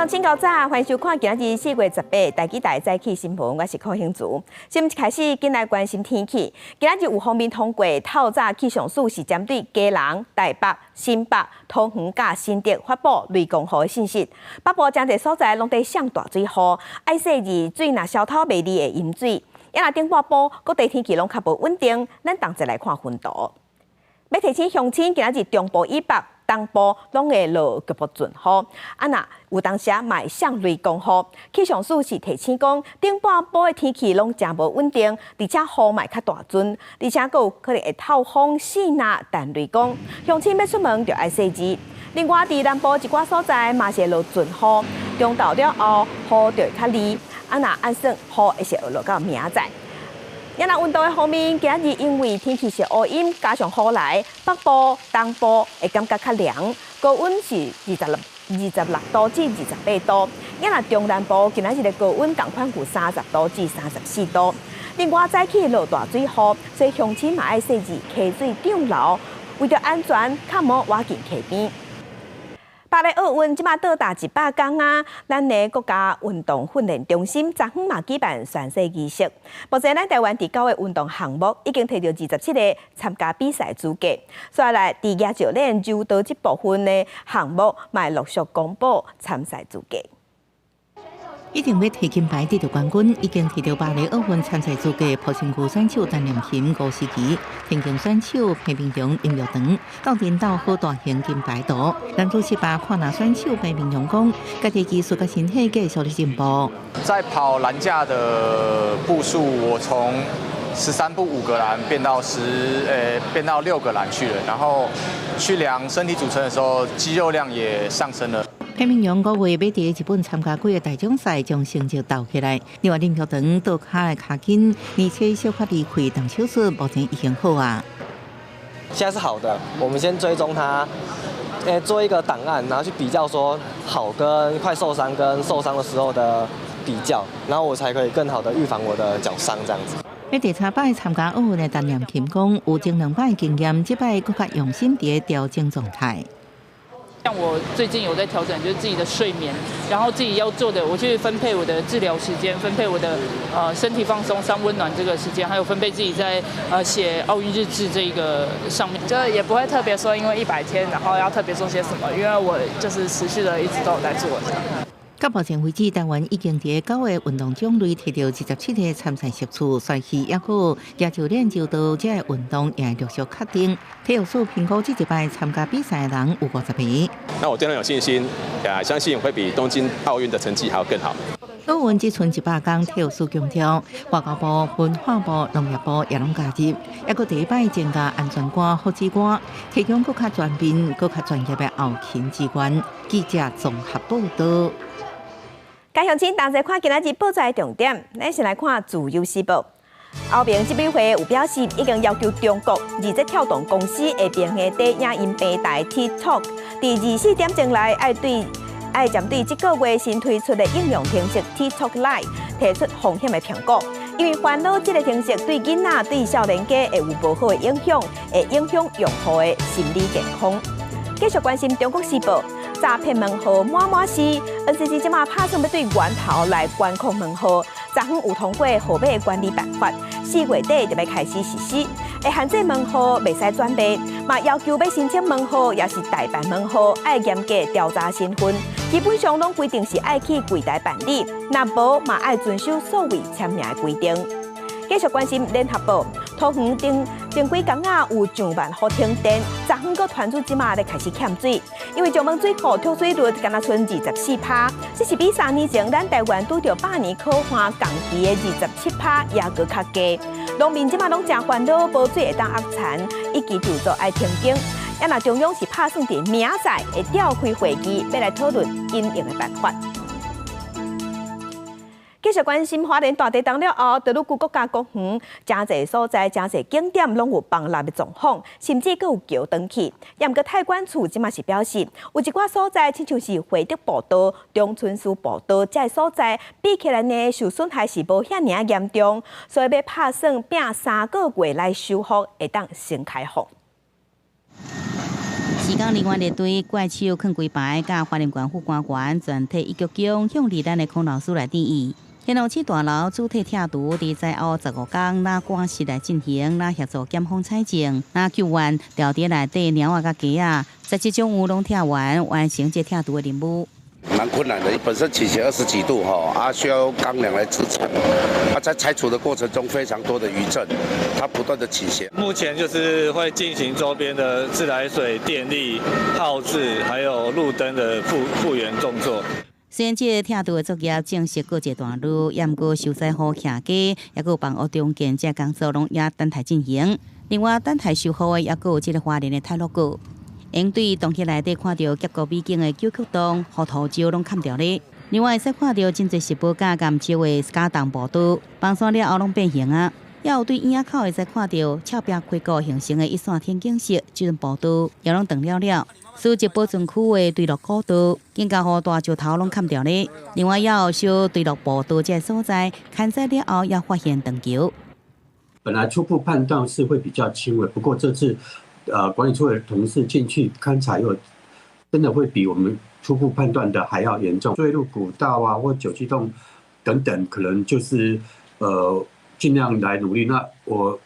乡亲高早，欢迎收看今日4月18台记台早起新闻，我是柯兴竹。先开始，今来关心天气。今日有方面通过透早气象署是针对基隆、台北、新北、桃园、甲新竹发布雷公雨的信息。北部真侪所在拢在上大水雨，爱说二水若消透袂离的饮水。也若顶半部各地天气拢较无稳定，咱同齐来看分图。要提醒乡亲，今日中部以北、东部拢会落局部阵雨，若有当时嘛会像雷公雨。气象署是提醒讲，顶半部的天气拢真无稳定，而且雨嘛较大阵，而且佫有可能会透风、四呐、弹雷公。乡亲要出门就爱细致。另外，伫南部一寡所在嘛是落阵雨，中昼了后雨就会较离。若按算雨会是落到明仔载。也若温度的方面，今日因为天气是乌阴，加上雨来，北部、东部会感觉较凉，高温是26度至28度。也若中南部今日的高温同款有30度至34度。另外，早起落大水雨，所以乡亲嘛爱细致溪水涨流，为着安全，较莫挖进溪边。巴黎奥运即马倒达100天啊！咱的国家运动训练中心昨昏嘛举办宣誓仪式。目前咱台湾第9个运动项目已经摕到27个参加比赛资格，接下来伫亚洲练柔道这部分的项目，嘛陆续公布参赛资格。一定要摕金牌得到冠军，已经摕到巴黎奥运参赛资格。莆田区选手陈念琴、吴思琪，田径选手裴明荣、林玉堂，到领导好大型金牌图。男子18跨栏选手裴明荣讲，家己技术甲身体继续的进步。在跑栏架的步数，我从13步5个栏变到6个栏去了，然后去量身体组成的时候，肌肉量也上升了。裴明荣5月要伫日本参加几个大奖赛，将成绩斗起来。另外，林玉堂倒脚的脚筋，而且小可离开动手术，目前已经好啊。现在是好的，我们先追踪它，做一个档案，然后去比较说好跟快受伤跟受伤的时候的比较，然后我才可以更好的预防我的脚伤这样子。要第3摆参加奥运的陈念琴讲，有前2摆经验，这摆更加用心地调整状态。像我最近有在调整，就是自己的睡眠，然后自己要做的，我去分配我的治疗时间，分配我的身体放松、伤温暖这个时间，还有分配自己在写奥运日志这个上面，就也不会特别说因为100天，然后要特别做些什么，因为我就是持续的一直都有在做这样。到目前为止，台湾已经伫9个运动种类摕到27个参赛席次，帅气也好亚洲练柔道这个运动也陆续确定。体育署评估这一摆参加比赛的人有50名。那我对他有信心，也相信会比东京奥运的成绩还要更好。奥运只剩100天，体育署强调，外交部、文化部、农业部也拢加入，也搁第一摆增加安全官、福祉官，提供更较全面、更较专业的后勤资源。记者综合报道。家乡亲，同齐看今日报纸重点，咱先来看《自由时报》。欧盟执委会有表示，已经要求中国字节跳动公司下边的短影音平台 TikTok， 伫24点钟内爱针对这个月新推出的应用程式 TikTok Lite 提出风险的评估，因为烦恼这个程式对囡仔、对少年家会有不好的影响，会影响用户的心理健康。继续关心《中国时报》。诈骗门号满是 ，NCC 即马打算要对源头来管控门号，昨昏有通过号码管理办法，4月底就要开始实施，会限制门号袂使转卖，嘛要求要申请门号也是代办门号，爱严格调查身份，基本上拢规定是爱去柜台办理，若无嘛爱遵守所谓签名的规定。继续关心《联合报》，桃园前几天啊有上万户停电，昨昏个传出即马咧开始欠水，因为石门水库抽水率敢若剩24%，这是比3年前咱台湾拄着百年可汗降期的27%也搁较低。农民即马拢真烦恼，无水会当压田，以及就做爱停经。也若中央是打算伫明仔载会召开会议，要来讨论因应的办法。继续关心花莲大地震了后，德鲁古国家公园真侪所在、真侪景点拢有崩塌的状况，甚至佫有桥断去。也毋过太管处即马是表示，有一寡所在，亲像是惠德步道、中春树步道这所在，比起来呢受损害是无遐尔严重，所以要打算拼3个月来修复，会当先开放。4时间另外列队怪手放几排，甲花莲县副官员全体一鞠躬向离咱的孔老师来致意。天龙市大楼主体拆除伫在后15天，那关系来进行，那协助检方采证，那救援调伫内底鸟仔甲鸡仔，在即种乌龙拆完成这拆除的任务。蛮困难的，本身倾斜20几度需要钢梁来支撑，在拆除的过程中非常多的余震，它不断的倾斜。目前就是会进行周边的自来水、电力、耗资，还有路灯的复原动作。虽然这拆除的作业正式过一段路，也毋过受灾户徛家，也有房屋中建这工作拢也等待进行。另外，等待修好的也有这个花莲的泰鲁阁。应对洞穴内底看到结构美景的九曲洞、河土石拢砍掉咧。另外，使看到真侪石堡甲岩石的假洞步道，崩山了后拢变形啊。也有对院仔口会使看到峭壁开谷形成的一线天景色，这种步道也拢断了。数一保存区的对落古道，更加互大石头拢砍掉咧。另外，也有小对落步道这所在，勘测了后也发现断桥。本来初步判断是会比较轻微，不过这次管理处的同事进去勘察又真的会比我们初步判断的还要严重。坠入古道啊，或九曲洞等等，可能就是尽量来努力。那我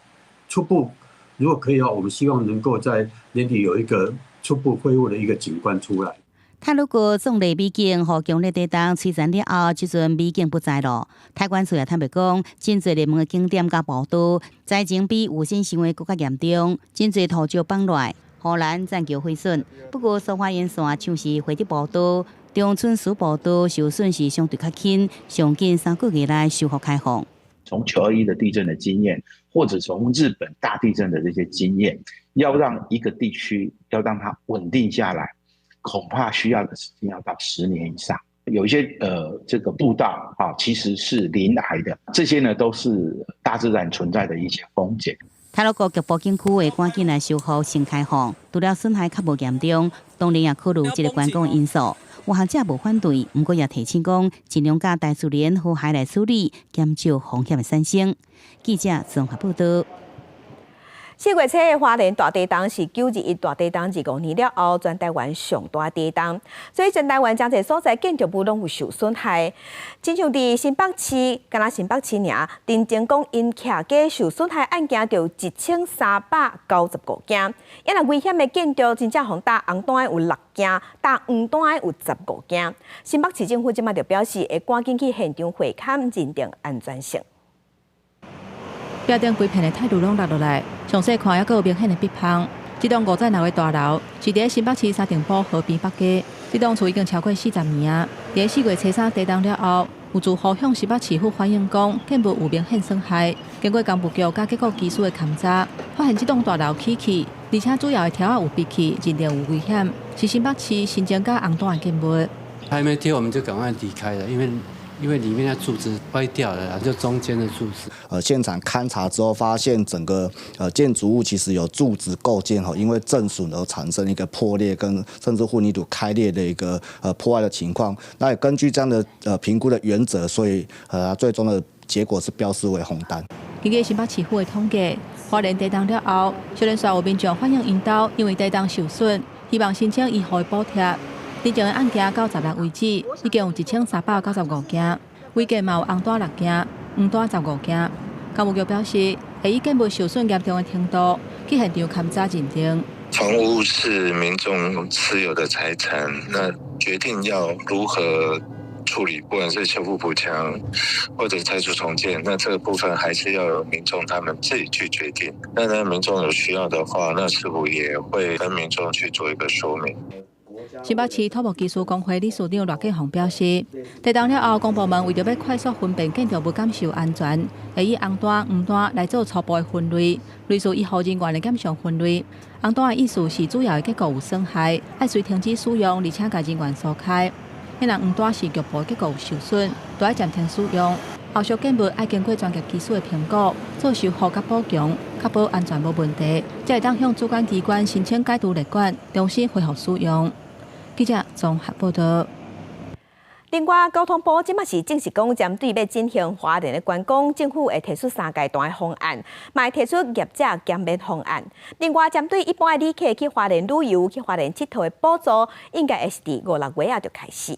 初步如果可以的话，我们希望能够在年底有一个初步恢复的一个景观出来。泰鲁阁壮丽美景，和强烈地动摧残了后，即阵美景不在咯。台管处也坦白讲，真侪热门的景点甲步道，灾情比有先想的更加严重，真侪土石崩落，荷兰栈桥毁损。不过，苏花沿线像是花地步道、中村苏步道受损是相对较轻，上近3个月来修复开放。从921的地震的经验，或者从日本大地震的这些经验，要让一个地区要让它稳定下来，恐怕需要的时间要到10年以上。有一些这个步道其实是临崖的，这些呢都是大自然存在的一些风险。泰鲁阁局部景区会赶紧来修复新开放，除了损害较无严重，当然也考虑这个观光因素。有学者无反对，不过也提醒讲，尽量甲大自然和海来处理，减少风险的产生。记者综合报道。4月初的花莲大地震是921大地震25年了后，全台湾上大地震，所以全台湾真侪所在建筑物拢有受损害。亲像伫新北市，敢若新北市尔，陈前讲因徛家受损害案件就1395件，因若危险的建筑真正互打红单的有6件，打黄单的有15件。新北市政府即马就表示，会赶紧去现场会勘认定安全性。标顶规片的态度拢落落来，详细看还佫有明显的壁碰。这栋56楼的大楼是伫新北市沙丁堡河边北街，这栋厝已经超过40年啊。伫4月初3地震了后，有住户向新北市府反映讲，建物有明显损害。经过工务局甲结构技术的勘查，发现这栋大楼起气，而且主要的条有闭气，认定有危险，是新北市新增加红单的建物。还没贴，我们就赶快离开了，因为里面的柱子歪掉了，就中间的柱子。现场勘查之后，发现整个建筑物其实有柱子构件因为震损而产生一个破裂跟甚至混凝土开裂的一个破坏的情况。那也根据这样的评估的原则，所以最终的结果是标示为红单。根据新北市府的统计，花莲地震了后，虽然说有民众反映因家因为地震受损，希望申请医护的补贴。地震的案件到16为止，已经有1395件，违建嘛有红单6件，黄单15件。工务局表示，会以建物受损严重的程度去现场勘查认定。房屋是民众私有的财产，那决定要如何处理，不管是修复补强或者拆除重建，那这个部分还是要由民众他们自己去决定。那呢，民众有需要的话，那似乎也会跟民众去做一个说明。新北市土木技术工会理事长赖建宏表示，地震了后，公部门为着要快速分辨建筑物感受安全，会以红单、黄单来做初步的分类，类似医护人员的检伤分类。红单的意思是主要的结构有损害，要随停止使用，而且甲人员疏开。那黄单是局部结构有受损，就要暂停使用。后续建物要经过专业技术的评估，做修复甲补强，确保安全无问题，才会当向主管机关申请解除列管，重新恢复使用。记者综合报道。另外，交通部即马是正式讲，针对要进行花莲的观光，政府会提出3阶段的方案，嘛会提出业者减免方案。另外，针对一般的旅客去花莲旅游、去花莲佚佗的补助，应该会是伫5、6月啊就开始。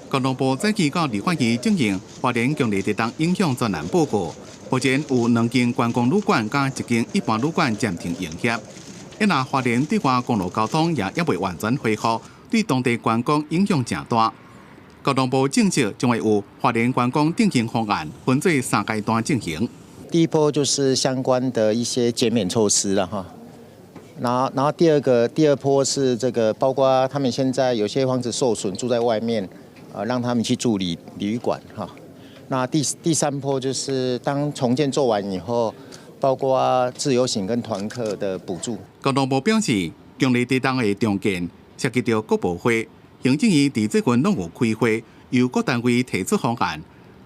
交通部早期到立法院进行花莲强烈地震影响专案报告，目前有2间观光旅馆加1间一般旅馆暂停营业。因那花莲对外公路交通也未完全恢复。对当地观光影响正大，交通部正式将会有花莲观光定型方案，分做3阶段进行。第一波就是相关的一些减免措施了哈，然后第二波是这个，包括他们现在有些房子受损，住在外面，让他们去住旅馆哈。那第3波就是当重建做完以后，包括自由行跟团客的补助。交通部表示，强烈地震的重建。涉及到各部会，行政院伫最近拢有开会，由各单位提出方案。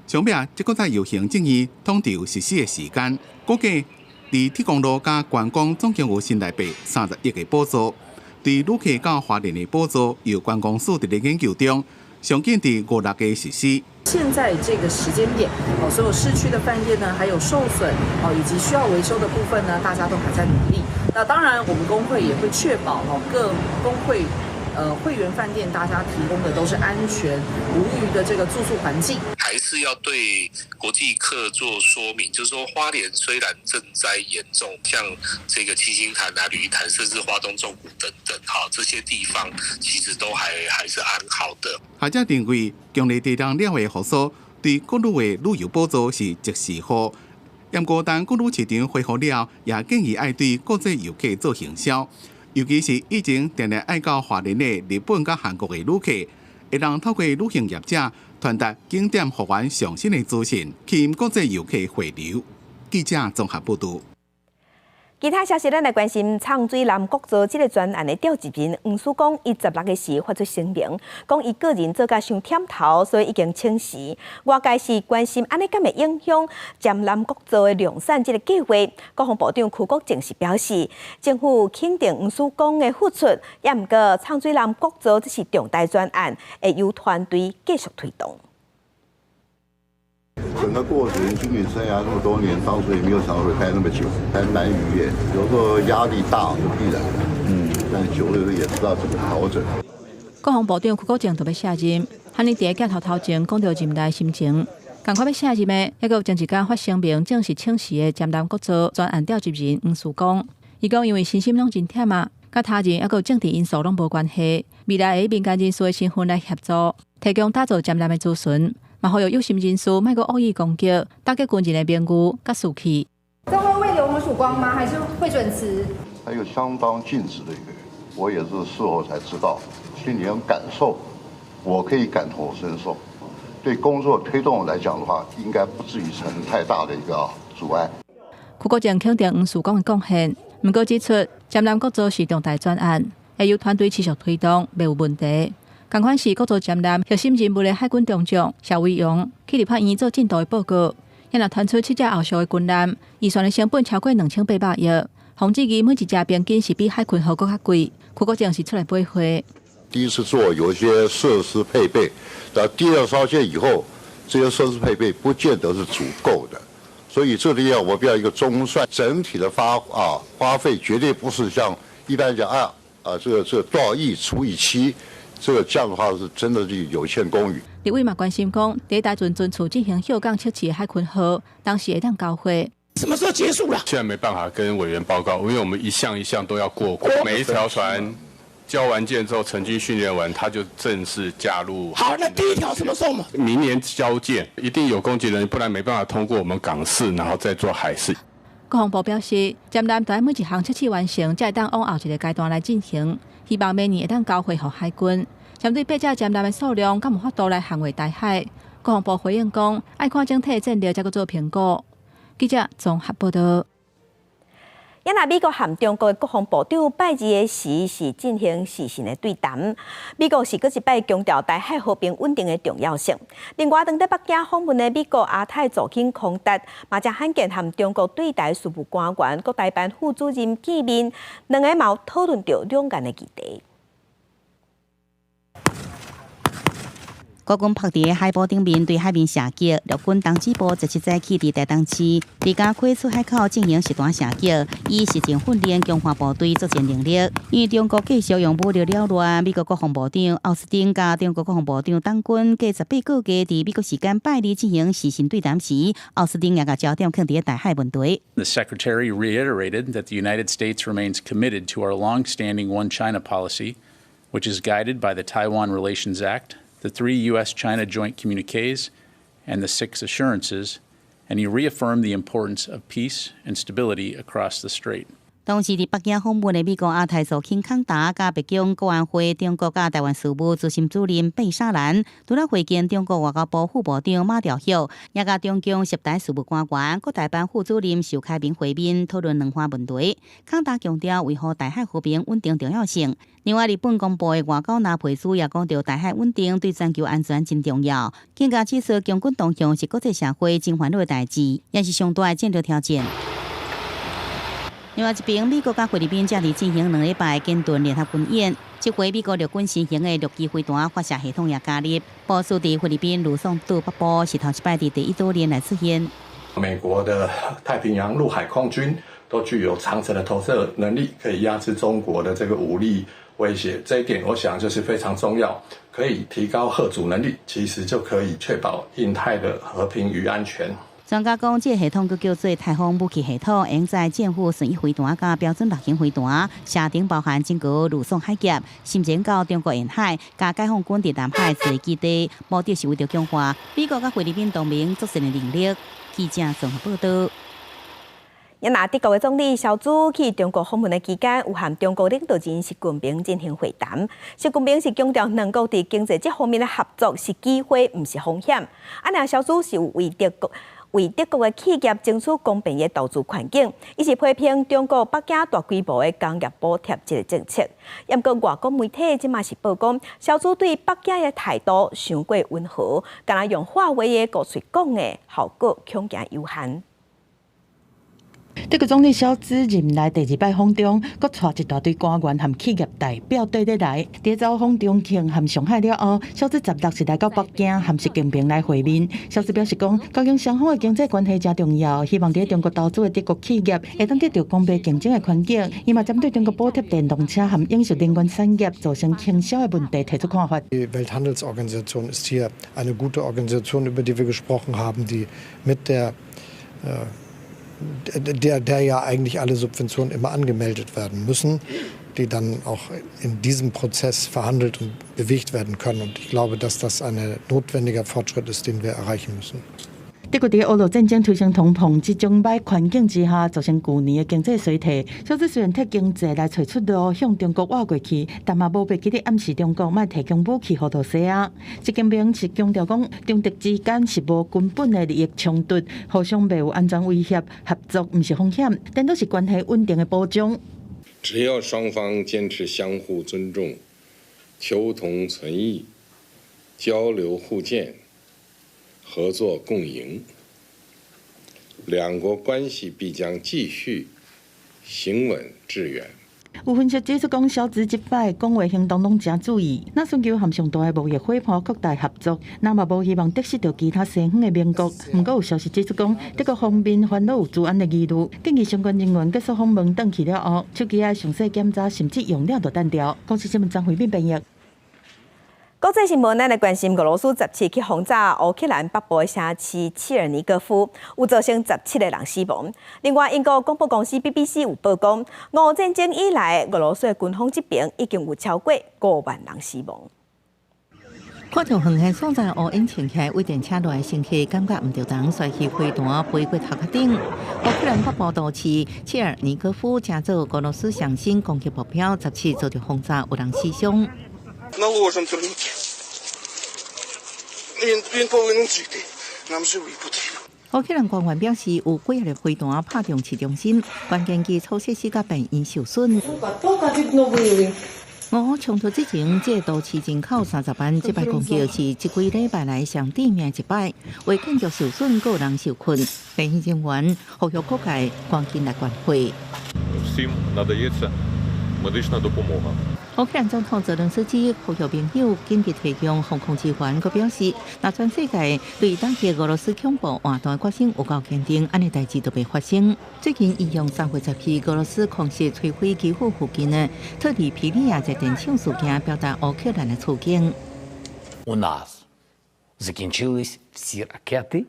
上面即个在由行政院统筹实施的时间，估计伫铁公路加观光总共有新台币30亿的补助。对旅客到花莲的补助，由观光署伫咧研究中，上见伫5、6月实施。现在这个时间点，所有市区的饭店呢，还有受损以及需要维修的部分呢，大家都还在努力。那当然，我们工会也会确保各工会会员饭店大家提供的都是安全无虞的这个住宿环境。还是要对国际客做说明，就是说花莲虽然震灾严重，像这个七星潭啊、旅潭，甚至花东纵谷等等，这些地方其实都还是安好的。学者认为，强烈地震了的复苏对各路的旅游补助是即时好。不过，当各旅市场恢复了，也建议爱对国际游客做行销，尤其是以前定定爱到华联的日本甲韩国的旅客，会当透过旅行业者传达景点复原上新的资讯，吸引国际游客回流。记者综合报道。其他消息，咱来关心畅水南国造这个专案的调集人黄曙光，伊16日时发出声明，讲伊个人做甲伤忝头，所以已经请辞。外界是关心安尼敢会影响占南国造的量产这个计划。国防部长邱国正是表示，政府肯定黄曙光的付出，也毋过畅水南国造这是重大专案，会由团队继续推动。整个过程，军旅生涯那么多年，当初也没有想到会待那么久，还难逾越，有时候压力大是必然的。但久了也知道怎么调整。国防部长邱国正特别卸任，汉尼伫镜头前讲到任内心情，赶快要卸任的，还有前一天发声明正式请辞的占南国造专案调集人黄曙光，伊讲因为身心拢真忝啊，甲他人还有政治因素拢无关系，未来会以民间人士的身份来协助，提供打造占南的资讯。嘛，好有心人士莫个恶意攻击，打击军人的名誉甲士气。这会为留我们曙光吗？还是会准辞？还有相当尽职的一个人，我也是事后才知道，心里有感受，我可以感同身受。对工作推动来讲的话，应该不至于成太大的一个阻碍。邱国正肯定黄曙光的贡献，不过指出，占南国造是重大专案，会由团队持续推动，袂有问题。同款是国造占南核心人物的海军中将邵伟勇去立法院做进度的报告，也若传出7只后续的军舰，预算的成本超过2800亿，防止机每一只边境是比海军号阁较贵。邱国正是出来背会。第一次做有一些设施配备，到第二艘舰以后，这些设施配备不见得是足够的，所以这里要我们要一个中算，整体的花费绝对不是像一般讲这多少亿除以7。这样的话是真的是有欠公允。立委嘛关心讲，第台船准处进行休港测试的海军号，当时会当交会。什么时候结束了？现在没办法跟委员报告，因为我们一项一项都要过关。每一条船交完舰之后，成军训练完，它就正式加入。好，那第一条什么时候嘛？明年交舰，一定有攻击人，不然没办法通过我们港试，然后再做海试。国防部表示，占南在每一项测试完成，才会当往后一个阶段来进行。希望明年会当交回予海军。针对8只占南的数量，敢有法度来捍卫大海？国防部回应讲，爱看整体战略才去做评估。记者综合报道。也那美国和中国的国防部长拜二的时是进行视讯的对谈，美国是搁一摆强调台海和平稳定的重要性。另外，当在北京访问的美国亚太驻京孔达，嘛正罕见和中国对台事务官员、国台办副主任见面，两个嘛讨论到两岸的议题。国军泊伫海堡顶面对海面射击，陆军东指部17早起伫台东市李家溪出海口进行实弹射击，以实战训练强化部队作战能力。因为中国继续用武力扰乱，美国国防部长奥斯汀甲中国国防部长董军计18个月伫美国时间拜二进行视讯对谈时，奥斯汀也甲焦点放伫台海问题。The Secretary reiterated that the United States remains committed to our long-standing One China policy, which is guided by the Taiwan Relations Act, the 3 U.S.-China joint communiques, and the 6 assurances, and he reaffirmed the importance of peace and stability across the strait. 同时，伫北京访问的美国亚太驻钦康达甲北京国安会中国甲台湾事务资深主任贝沙兰，除了会见中国外交部副部长马朝旭，也甲中共涉台事务官员、国台办副主任邵开明会面，讨论两方问题。康达强调维护台海和平稳定重要性。另外，日本公布的外交纳佩斯也讲到台海稳定对全球安全真重要，更加指出强军动向是国际社会真烦恼的代志，也是上大的战略挑战。另外一边，美国甲菲律宾正伫进行2礼拜建盾联合军演。这回美国陆军新型的陆基飞弹发射系统也加入，部署伫菲律宾卢松岛北部，是头一摆伫第1多年来出现。美国的太平洋陆海空军都具有长程的投射能力，可以压制中国的这个武力威胁。这一点，我想就是非常重要，可以提高嚇阻能力，其实就可以确保印太的和平与安全。专家讲，这个系统佫叫做台风武器系统，用在舰户巡弋飞弹甲标准6型飞弹，射程包含整个陆上海峡，伸展到中国沿海，甲解放军伫南海设基地，目的是为着强化美国甲菲律宾同盟作战的能力。记者综合报道。也拿德国的总理小组去中国访问的期间，有和中国领导人习近平进行会谈。习近平是强调，两国伫经济这方面的合作是机会，不是风险。那小组是有为德国的企业争取公平的投资环境，以及批评中国北京大规模的工业补贴这个政策。不过，外国媒体即嘛是报讲，小组对北京的态度伤过温和，敢若用话话的告嘴讲的效果恐惊有限。德国总理小兹任内第2摆访中，佮带一大堆官员和企业代表对得来。伫走访重庆和上海了后，小兹16日来到北京，和习近平来会面。小兹表示讲，交融双方的经济关系真重要，希望伫中国投资的德国企业会当得到公平竞争的环境。伊嘛针对中国补贴电动车和应用能源产业造成倾销的问题提出看法。Die Welthandelsorganisation ist hier eine gute Organisation, über die wir gesprochen haben, die mit der ja eigentlich alle Subventionen immer angemeldet werden müssen, die dann auch in diesem Prozess verhandelt und bewegt werden können. Und ich glaube, dass das ein notwendiger Fortschritt ist, den wir erreichen müssen. 德国伫俄罗战争推升通膨这种歹环境之下，造成去年的经济衰退。小资虽然替经济来找出路，向中国挖过去，但嘛无别记咧暗示中国莫提供武器给俄西亚。习近平是强调讲，中德之间是无根本的利益冲突，互相袂有安全威胁，合作不是风险，但都是关系稳定的保障。只要双方坚持相互尊重、求同存异、交流互鉴。合作共赢，两国关系必将继续行稳致远。有分析指出讲，小资一摆讲话行动拢真注意，那寻求和上大的贸易伙伴扩大合作，那嘛无希望得失到其他西方的盟国。不过有消息指出讲，德国方面烦恼有治安的疑虑，建议相关人员结束访问回去了后，手机爱详细检查，甚至用了就单调。公司新闻张惠敏编译。国际新闻，咱来关心俄罗斯17去轰炸乌克兰北部的城市切尔尼戈夫，有造成17个人死亡。另外，英国广播公司 BBC 有报讲，俄乌战争以来，俄罗斯的军方这边已经有超过5万人死亡。看到远远所在乌烟瘴气，为电车内的乘客感觉唔着当，甩起飞弹飞过头壳顶。乌克兰北部都市切尔尼戈夫正做俄罗斯上新攻击目标，17遭到轰炸，有人死伤。Наложим турніки. Він повинен жити. Нам живий потрібен. 乌克兰官员表示，有几粒飞弹拍中市中心，关键基础设施甲病院受损。俄乌冲突之前，这都市人口30万，这摆攻击是一几礼拜来上地面一摆，为建筑受损，个人受困。病院人员呼吁各界赶紧来关怀。Всім надається медична допомога. 乌克兰总统泽连斯基呼吁盟友紧急提供防空支援，佮表示，若全世界对打击俄罗斯恐怖活动决心有够坚定，安尼代志都袂发生。最近，伊用3月10日俄罗斯空袭摧毁基辅附近的特里皮利亚一电厂事件，表达乌克兰的处境。У нас закінчились всі ракети,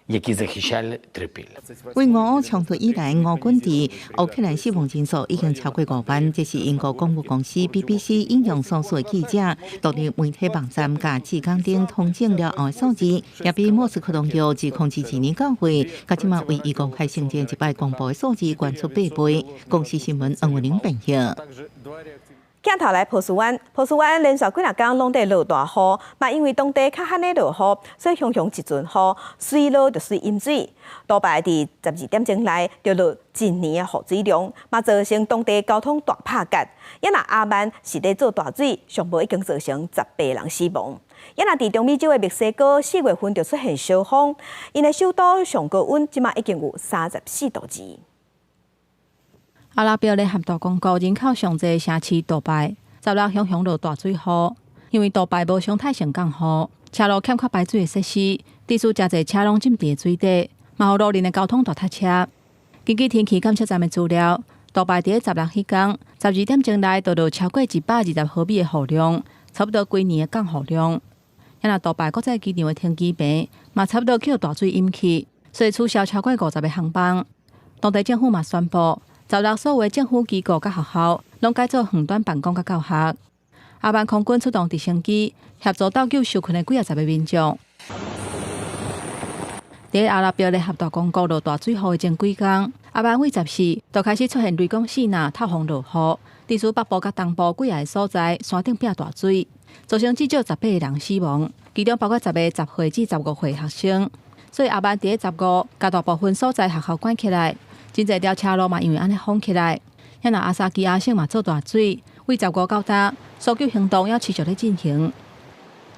які захищали Трипілля. 为俄乌冲突以来，俄军伫乌克兰死亡人数已经超过5万。这是英国广播公司 BBC 引用所属记者独立媒体网站甲志刚等统整了后的数字，也比莫斯科当局自2021年到会，甲即马为伊公开生前一摆公布的数字悬出8倍。公司新闻黄文玲报道。镜头来波斯湾，波斯湾连续几日天拢在落大雨，嘛因为当地较罕的落雨，所以雄雄一阵雨，水落就水淹水。杜拜伫12点钟内就落一年的雨水量，嘛造成当地交通大拍夹。也那阿曼是咧做大水，上无已经造成18人死亡。也那伫中美洲的墨西哥4月份就出现小风，因的首都上高温即马已经有34度之。阿拉伯联合大公国人口上济城市杜拜，16雄雄落大水雨，因为杜拜无常态性降雨，车路欠缺排水的设施，致使真侪车拢浸伫水底，嘛互路人的交通大塞车。根据天气监测站的资料，杜拜伫16迄天12点钟内就落超过120毫米的雨量，差不多规年的降雨量。也若杜拜国际机场的停机坪嘛差不多去大水淹去，所以取消超过50个航班。当地政府嘛宣布。16所有的政府机构甲学校拢改做远端办公甲教学。阿曼空军出动直升机协助斗救受困的几10个民众。伫阿拉伯联合大公国落大水雨的前几天，阿曼为14就开始出现雷公细呐透风落雨，致使北部甲东部几个所在山顶变大水，造成至少18个人死亡，其中包括10个10岁至15岁学生。所以阿曼伫15甲大部分所在学校关起来。真侪条车路嘛，因为安尼封起来，也那阿萨基亚省嘛做大水，为15到今，搜救行动要持续咧进行。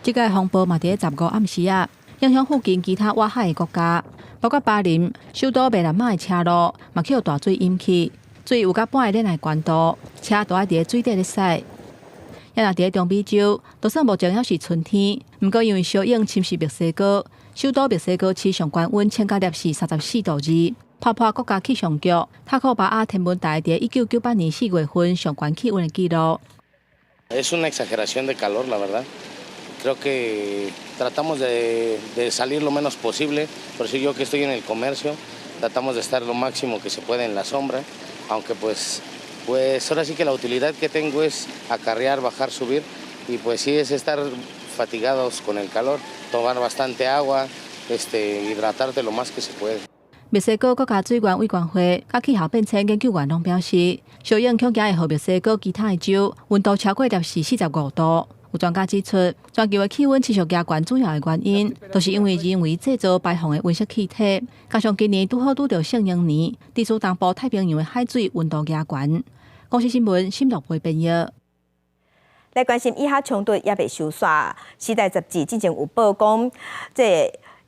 即个风暴嘛，伫15暗时啊，影响附近其他外海的国家，包括巴林、首都贝兰马的车路嘛，去大水淹去，水有甲半个脸来悬度，车都爱伫水底咧驶。也那伫中美洲，就算目前还是春天，不过因为小影侵蚀墨西哥，首都墨西哥市上悬温降到摄氏34度2。泡泡国家气象局塔科巴阿天文台伫1998年4月份上悬气温的记录。Es una exageración de calor, la verdad. Creo que tratamos de salir lo menos posible. Por eso yo que estoy en el comercio, tratamos de estar lo máximo que se puede en la sombra, aunque pues ahora sí que la utilidad que tengo es acarrear, bajar, subir, y pues sí es estar fatigados con el calor, tomar bastante agua, hidratarte lo más que se puede. 墨西哥国家水源委员会甲气候变迁研究员拢表示，小影恐惊会互墨西哥其他的州温度超过摄氏45度。有专家指出，全球的气温持续加悬，主要的原因都是因为人为制造排放的温室气体，加上今年拄好拄到圣婴年，致使东部太平洋的海水温度加悬。公司新闻沈乐培编译。来关心以下冲突也未收煞，时代杂志之前有报讲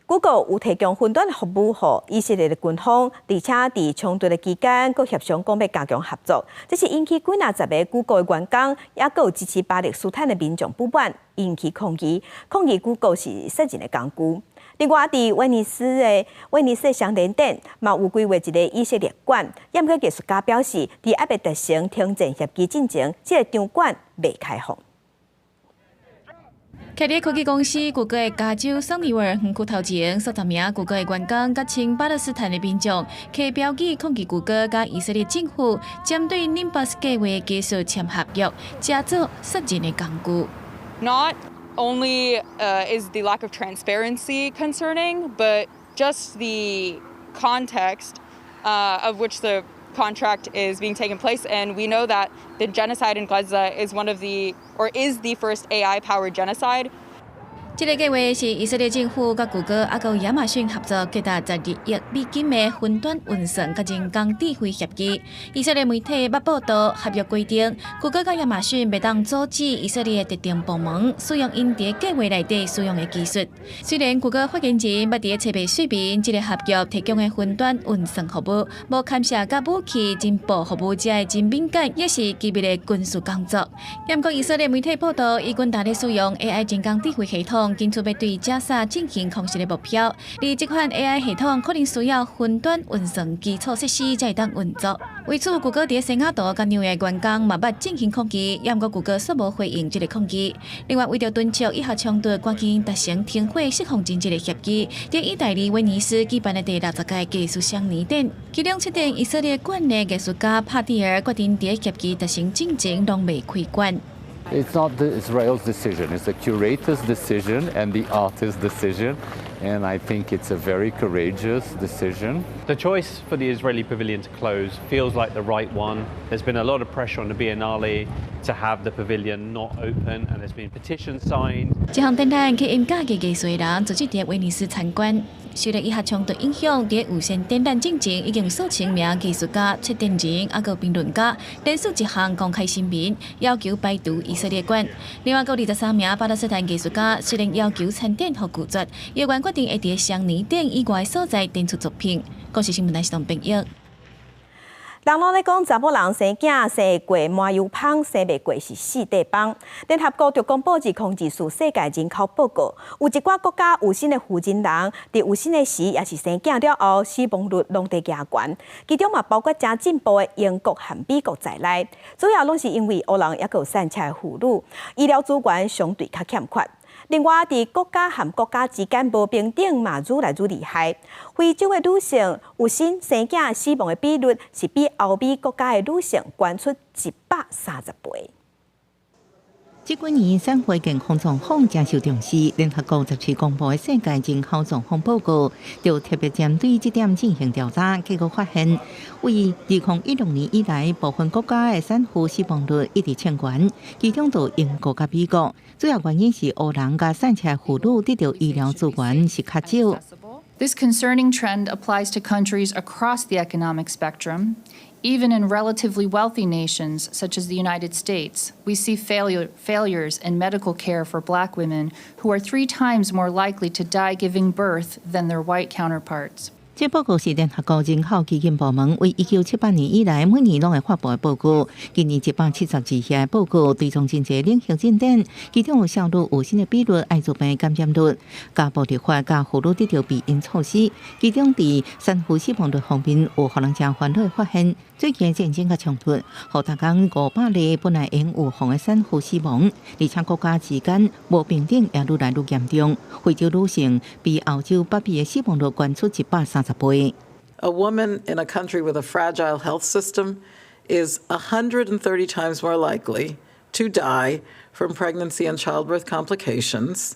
，Google 有提供云端服务予以色列的军方，而且伫冲突的期间，佮协商讲要加强合作。这是引起几10个 Google 的员工，也佮有支持巴勒斯坦的民众不满，引起抗议。抗议 Google 是杀人的工具。另外，伫威尼斯的商店店，嘛有规划一个以色列馆。也毋过艺术家表示，伫还未达成停战协议进前，这个场馆未开放。凯利科技公司谷歌的加州桑尼维尔园区头前，30名谷歌的员工甲亲巴勒斯坦的民众，起标语抗议谷歌甲以色列政府针对 Nimbus 计划的技术签合约，加做杀人的工具。Not only is the lack of transparency concerning, but just the context of which the contract is being taken place, and we know that the genocide in Gaza is the first AI-powered genocide. 这个计划是以色列政府甲谷歌、甲亚马逊合作，计达12亿美金的云端运算甲人工智慧协议。以色列媒体捌报道，合约规定，谷歌甲亚马逊袂当阻止以色列特定部门使用因伫计划内底使用的技术。虽然谷歌发言人捌伫册面说明，这个合约提供的云端运算服务，无牵涉甲武器真保服务者的真敏感，也是机密的军事工作。不过以色列媒体报道，以军大力使用 AI 人工智慧系统，进出要对加沙进行空袭的目标。而这款 AI 系统可能需要云端运算基础设施才会当运作。为此，谷歌伫西雅图甲纽约员工嘛捌进行抗议，不过谷歌煞无回应这个抗议。另外，为着敦促以核冲突赶紧达成停火释放战这个协议，在意大利威尼斯举办的第60届技术双年展，其中7名以色列馆的艺术家帕蒂尔决定伫协议达成进程拢未开馆。It's not Israel's decision, it's the curator's decision and the artist's decision, and I think it's a very courageous decision. The choice for the Israeli pavilion to close feels like the right one. There's been a lot of pressure on the Biennale to have the pavilion not open, and there's been petitions signed. 这项展览吸引各界艺术人组织伫威尼斯参观。受到以核冲突影响，伫有线展览进程已经有数千名艺术家、策展人、个评论家连续一项公开声明，要求排除以色列馆。另外，有23名巴勒斯坦艺术家虽然要求参展或拒绝，有关决定会伫双年展以外所在展出作品。国际新闻台是同朋友。人拢咧讲查某人生囝生过麻油芳，生袂过是四地帮。联合国就公布2024世界人口报告，有一寡国家有新的负责人，伫有新的时也是生囝了后，死亡率拢在加悬。其中嘛包括正进步的英国和美国在内，主要拢是因为黑人也有散车的妇女，医疗资源相对较欠缺。另外，伫国家和国家之间无平等嘛愈来愈厉害。非洲的女性有新生囝死亡的比率是比欧美国家的女性高出130倍。这几年社会健康状况真受重视，联合国17公布的世界人口状况报告，就特别针对这点进行调查，结果发现，为2016年以来，部分国家的产妇死亡率一直欠悬，其中就英国甲美国，主要原因是黑人甲散车妇女得到医疗资源是较少。This concerning trend applies to countries across the economic spectrum. Even in relatively wealthy nations, such as the United States, we see failures in medical care for Black women who are 3 times more likely to die giving birth than their white counterparts. 这报告是联合国人口基金部门为1978年以来每年拢会发布的报告。今年172项报告对从真侪领域进展，其中有少女有新的比率、艾滋病感染率、家暴立法、甲妇女得到避孕措施。其中伫产妇死亡率方面，有互人真烦恼的发现。最近的战争甲冲突，互大港500例本来应有防的产妇死亡，而且国家之间无平等也愈来愈严重。非洲女性比欧洲北边的死亡率高出130倍。A woman in a country with a fragile health system is 130 times more likely to die from pregnancy and childbirth complications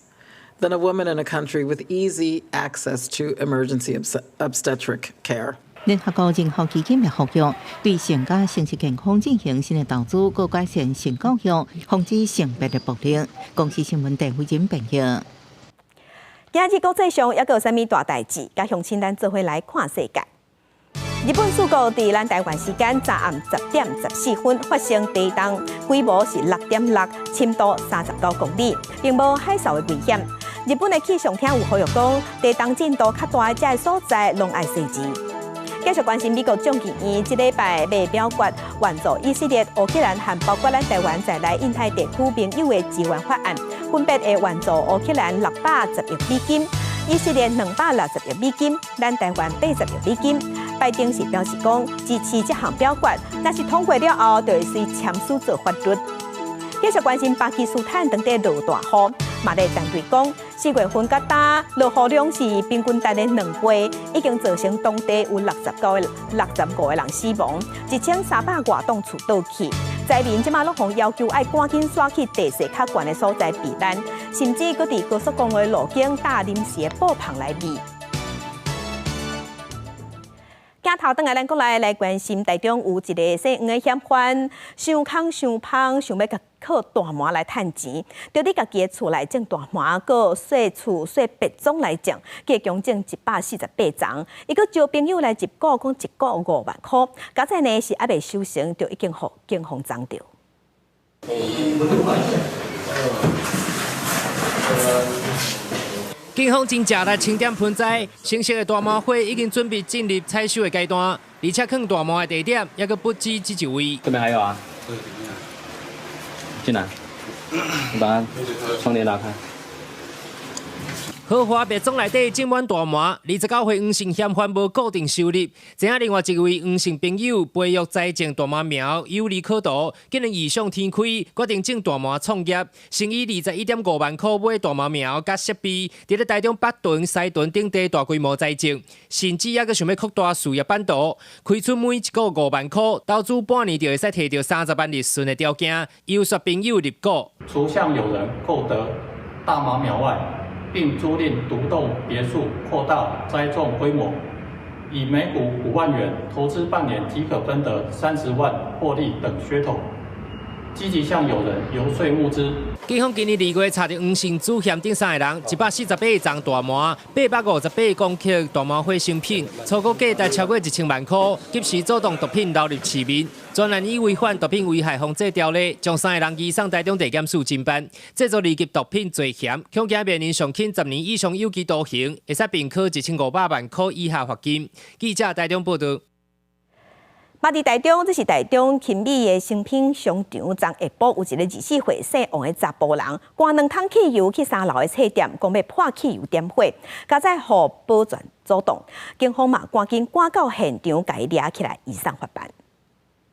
than a woman in a country with easy access to emergency obstetric care. 联合国人口基金也呼吁对性甲生殖健康进行新的投资，佮改善性教育，防止性别的暴力。公司新闻陈慧珍报道。今日国际上还有啥物大代志？加乡亲咱做伙来看世界。日本四国伫咱台湾时间昨暗10点14分发生地震，规模是6.6，深度30多公里，并无海啸的危险。日本的气象厅有呼吁讲，地震震度较大的这所在，拢爱设置。继续关心美国众议院这礼拜要表决援助以色列、乌克兰和包括咱台湾在内印太地区朋友的支援法案，分别会援助乌克兰610亿美金，以色列260亿美金，咱台湾80亿美金。拜登是表示讲支持这项表决，若是通过了后，就会随签署做法律。继续关心巴基斯坦当地落大雨，马来当地讲4月份到打落雨量是平均大约2倍，已经造成当地有65个人死亡，1300多栋厝倒去。灾民即马落雨要求爱赶紧刷去地势较悬的所在避难，甚至搁伫高速公路路径搭临时的布棚来避。行仔头等下咱过来关心台中有一个姓黄的嫌犯，伤空伤芳，想要靠大麻来趁钱，就伫家己的厝内种大麻，搁洗厝洗白种来种，计共种148丛。伊搁招朋友来入股，讲一股5万块。加在呢是还未收成，就已经互警方抓到。警方真正来清点盆栽，成熟的大麻花已经准备进入采收的阶段，而且放大麻的地点也阁不止这一位。这边还有啊，进来，你把窗帘拉开。豪华别种内底种满大麻，29岁黄姓嫌犯无固定收入，只另外一位黄姓朋友培育栽种大麻苗有利可图，竟然异想天开，决定种大麻创业，先以21.5万块买大麻苗甲设备，伫咧台中8吨、西屯等地大规模栽种，甚至还阁想要扩大事业版图，开出每一个5万块，投资半年就会使摕到30万利润的条件，邀说朋友入股。除向有人购得大麻苗外，并租赁独栋别墅，扩大栽种规模，以每股5万元投资半年即可分得30万获利等噱头，积极向友人游说募资。警方今年2月查到黄姓主嫌等3个人148丛大麻、858公克大麻花成品，粗估价值超过1000万块，及时主动毒品流入市面。专案以违反毒品危害防治条例，将3个人移送台中地检署侦办，制作2级毒品罪嫌，恐惊面临上轻10年以上有期徒刑，会使并科1500万块以下罚金。记者台中报道。嘛，伫台中，这是台中勤美的成品商场，昨下晡有一个24岁姓王的查甫人，灌2桶汽油去3楼的册店，讲要破汽油点火，加在互保全阻挡，警方嘛赶紧赶到现场，甲伊抓起来移送法办。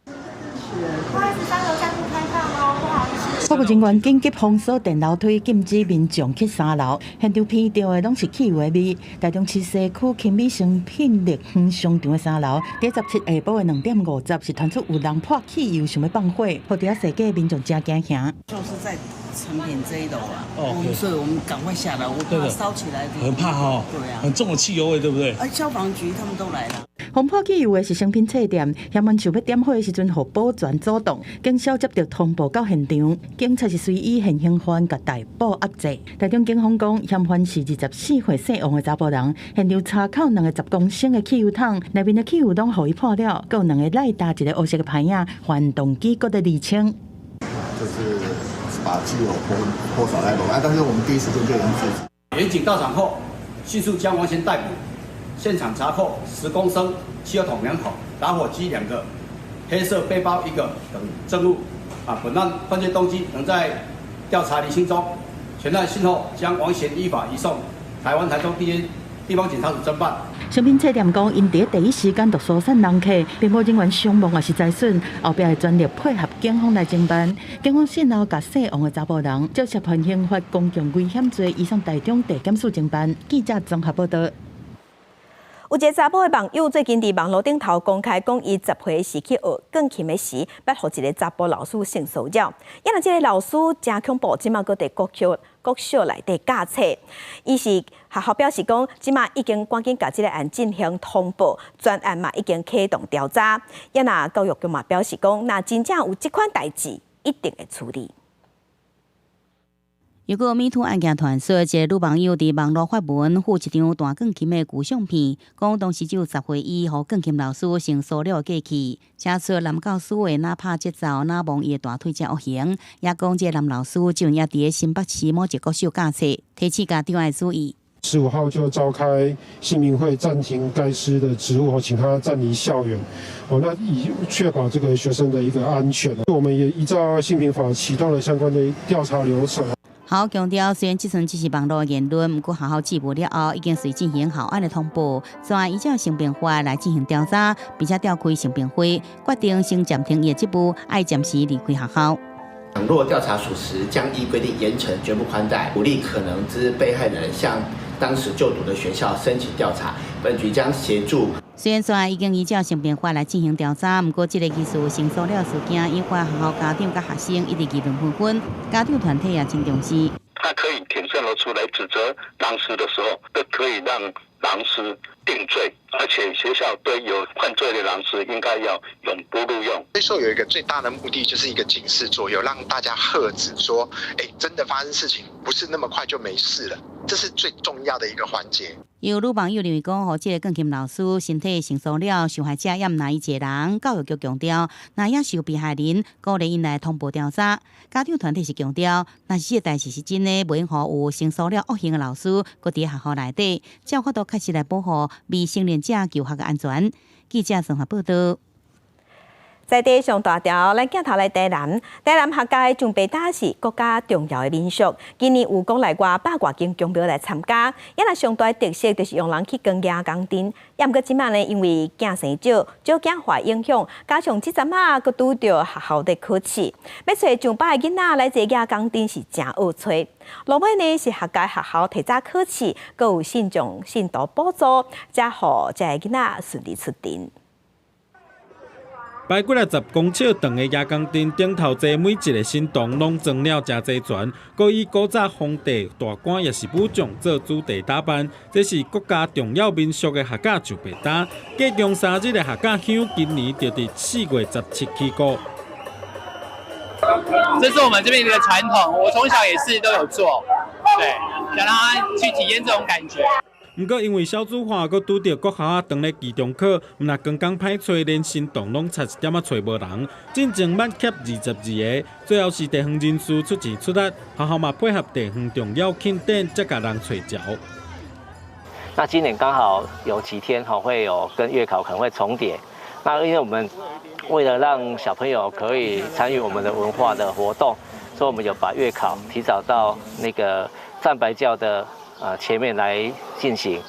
不好意思，3楼暂不开放哦，不好意思。保护人员紧急封锁电楼梯，禁止民众去3楼。现场闻到的拢是汽油的味。台中市西区勤美商品乐园商场的3楼，伫17下晡的2点50是传出有人破汽油想要放火，互伫遐世界民众真惊吓。就是在成品这一楼啊，所以我们赶快下来，我怕烧起来。很怕哈，对啊，很重的汽油味，对不对？消防局他们都来了。轰破汽油的是成品册店，嫌犯想要点火的时阵，互保全阻挡，警消接到通报到现场，警察是随意现行犯甲逮捕压制。台中警方讲，嫌犯是24岁姓王的查甫人，现场查扣2个10公升的汽油桶，内面的汽油桶互伊破了，还有2个赖达一个黑色的牌影，还动机搁在厘清。就是把汽油泼洒在楼外，但是我们第一时间就已经制止。民警到场后，迅速将王先逮捕。现场查扣10公升汽油桶2口、打火机2个、黑色背包1个等证物。本案犯罪动机仍在调查厘清中。全案讯后将王贤依法移送台湾台中地方检察署侦办。商品册店讲，因伫第一时间就疏散人客，并无人员伤亡也是财损，后壁会全力配合警方来侦办。警方先后甲姓王的查甫人接涉犯刑法公共危险罪，移送台中地检署侦办。记者综合报道。有一个查甫的网友最近伫网络顶头公开讲，伊10岁时去学钢琴的时，捌互一个查甫老师性骚扰。因为这个老师真恐怖，即马搁伫国小内底教册。伊是学校表示讲，即马已经赶紧甲这个案进行通报，专案嘛已经启动调查。也那教育局嘛表示讲，若真正有即款代志，一定会处理。如果Me Too案件传说，一个女网友伫网络发文附一张弹钢琴的旧相片，讲当时只有10岁伊互钢琴老师性骚扰过去，写出男教师的哪拍节奏哪摸伊的大腿才恶行，也讲这个男老师就也伫新北市某一国小教册，提起家长的注意。15号就召开姓名会，暂停该师的职务，请他暂离校园。那以确保这个学生的一个安全，我们也依照性平法启动了相关的调查流程。校强调，虽然即阵只是网络言论，不过学校治部了后，已经随进行校案的通报，专依照性平法来进行调查，并且召开性平会，决定先暂停业绩部，爱暂时离开学校。若调查属实，将依规定严惩，绝不宽待，鼓励可能之被害人向当时就读的学校申请调查。本局将协助。虽然说已经依照性平法来进行调查，不过这个技术性骚扰事件引发学校家长甲学生一直议论纷纷，家长团体也真重视。他可以挺身而出来指责当时的时候，可以让狼师定罪，而且学校对有犯罪的狼师应该要永不录用。这时候有一个最大的目的，就是一个警示作用，让大家喝止说，真的发生事情不是那么快就没事了，这是最重要的一个环节。有女网友认为讲，互这个钢琴老师身体成熟了，受害者也毋难伊一个人。教育局强调，若也受被害人，鼓励因来通报调查。家长团体是强调，若是这个代志是真的，袂用互有成熟了恶行的老师，搁伫学校内底，才有法度确实来保护未成年者就学的安全。记者综合报道。在地上大条，咱镜头来台南客家的上白搭是国家重要的民俗。今年有国内外100多间宫庙来参加，也若上大的特色就是用人去扛亚钢钉。也毋过即摆呢，因为囝生少囝化影响，加上即阵啊，佮拄着学校的考试，要找上百个囡仔来坐亚钢钉是真好找。落尾呢是客家学校提早考试，佮有信徒补助，才互这个囡仔顺利出庭。摆几10公尺长的亚钢钉顶头坐每一个神童，拢装了真侪泉，佮以古早皇帝、大官也是武将做主题打扮。这是国家重要民俗的客家上白搭。隔江3日的客家乡，今年就伫4月17起过。这是我们这边的一个传统，我从小也是都有做，对，想让他去体验这种感觉。不过因为小主化，佮拄着国校啊当咧期中考，毋若刚刚歹找，连神童拢差一点找无人，进前满缺22个，最后是地方人士出钱出力，学校嘛配合地方重要庆典，才甲人找着。那今年刚好有几天会有跟月考可能会重叠，那因为我们为了让小朋友可以参与我们的文化的活动，所以我们有把月考提早到那个战白教的前面来进行。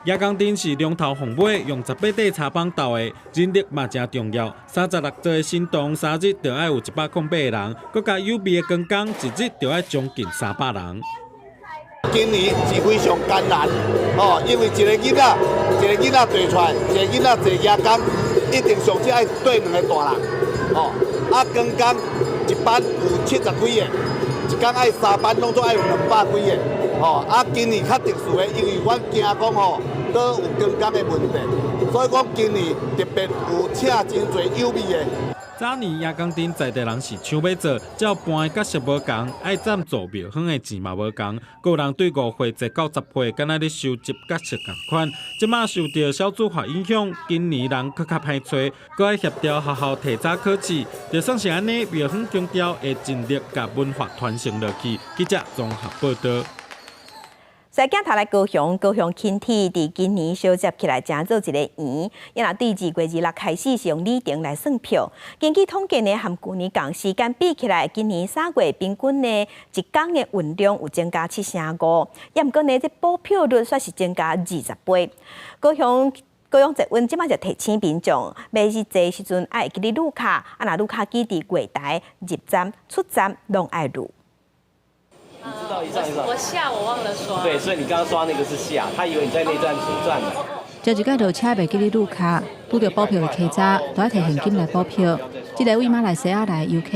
亚钢钉是龙头凤尾，用18块茶帮斗的，人力嘛真重要。36岁神童3日就要有108个人，佮加有味的观光，一日就要将近300人。今年是非常艰难因为一个囡仔坐出来，一个囡仔坐亚钢，一定上少爱对2个大人观光一班有70几个，一天爱3班，拢总爱有200几个。今年较特殊的，因为阮惊讲都有观光的问题，所以讲今年特别有请真侪有味的。早年亚钢钉在地人是抢要做，照搬的角色无共，爱赞助庙方的钱嘛无共，个人对5岁至到10岁，敢若咧收集角色共款。即马受到少子化影响，今年人佫较歹找，佫爱协调学校提早考试，就算是安尼，庙方强调会尽力甲文化传承落去。记者综合报道。在镜头来高雄轻铁伫今年小接起来，正做一个圆。因若对2月26开始是用里程来算票，根据统计呢，和去年同时间比起来，今年3月平均呢一天的运量有增加7.5%，也毋过呢，这补票率却是增加20倍。高雄捷运即摆就提醒民众，每日坐时阵爱记哩路卡，若路卡记伫柜台入站、出站拢爱录。你知道一站。我下我忘了刷。对，所以你刚刚刷那个是下，他以为你在内站出站了。这一届落车袂记哩路卡，拄着补票的客家，都爱摕现金来补票。这个为马来西亚来的游客，